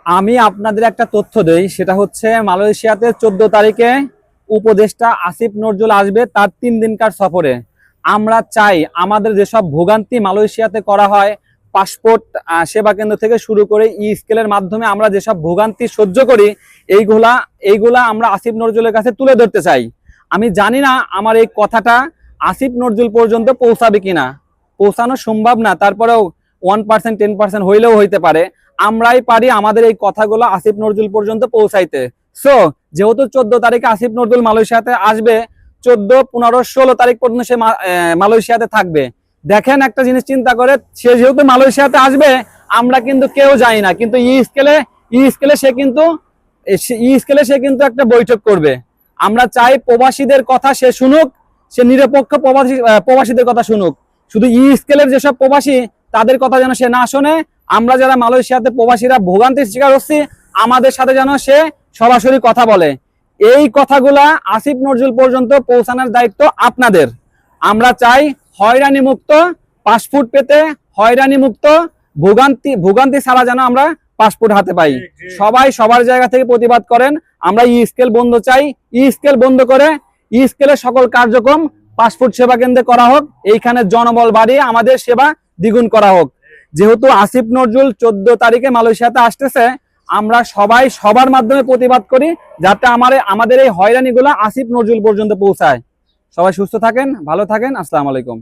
আমি আপনাদের একটা তথ্য দেই, সেটা হচ্ছে মালয়েশিয়াতে 14 তারিখে উপদেষ্টা আসিফ নজরুল আসবে তার 3 দিনকার সফরে। আমরা চাই আমাদের যেসব ভোগান্তি মালয়েশিয়াতে করা হয়, পাসপোর্ট সেবা কেন্দ্র থেকে শুরু করে ই স্কেলের মাধ্যমে আমরা যেসব ভোগান্তি সহ্য করি, এইগুলা এইগুলা আমরা আসিফ নজরুলের কাছে তুলে ধরতে চাই। আমি জানি না আমার এই কথাটা আসিফ নজরুল পর্যন্ত পৌঁছাবে কিনা, পৌঁছানো সম্ভব না, তারপরেও 1% 10% হইলেও হইতে পারে। আমরাই পারি আমাদের এই কথাগুলো আসিফ নজরুল পর্যন্ত পৌঁছাইতে। সো যেহেতু 14 তারিখে আসিফ নজরুল মালয়েশিয়াতে আসবে, 14, 15, 16 তারিখ পর্যন্ত সে মালয়েশিয়াতে থাকবে। দেখেন একটা জিনিস চিন্তা করে, সে যেহেতু মালয়েশিয়াতে আসবে, আমরা কিন্তু কেউ যাই না, কিন্তু ই স্কেলে সে কিন্তু একটা বৈঠক করবে। আমরা চাই প্রবাসীদের কথা সে শুনুক, সে নিরপেক্ষ প্রবাসীদের কথা শুনুক। শুধু ই স্কেলের যেসব প্রবাসী তাদের কথা যেন সে না শোনে। আমরা যারা মালয়েশিয়াতে প্রবাসীরা ভোগান্তির শিকার হচ্ছি, আমাদের সাথে যেন সে সরাসরি কথা বলে। এই কথাগুলা আসিফ নজরুল পর্যন্ত পৌঁছানোর দায়িত্ব আপনাদের। আমরা চাই হয়রানি মুক্ত পাসপোর্ট পেতে, হয়রানি মুক্ত ভোগান্তি ছাড়া যেন আমরা পাসপোর্ট হাতে পাই। সবাই সবার জায়গা থেকে প্রতিবাদ করেন। আমরা ই স্কেল বন্ধ চাই। ই স্কেল বন্ধ করে ই স্কেলের সকল কার্যক্রম পাসপোর্ট সেবা কেন্দ্রে করা হোক। এইখানে জনবল বাড়িয়ে আমাদের সেবা দ্বিগুণ করা হোক। যেহেতু আসিফ নজরুল 14 তারিখে মালয়েশিয়াতে আসতেছে, আমরা সবাই সবার মাধ্যমে প্রতিবাদ করি যাতে আমাদের এই হয়রানিগুলো আসিফ নজরুল পর্যন্ত পৌঁছায়। সবাই সুস্থ থাকেন, ভালো থাকেন। আসসালামু আলাইকুম।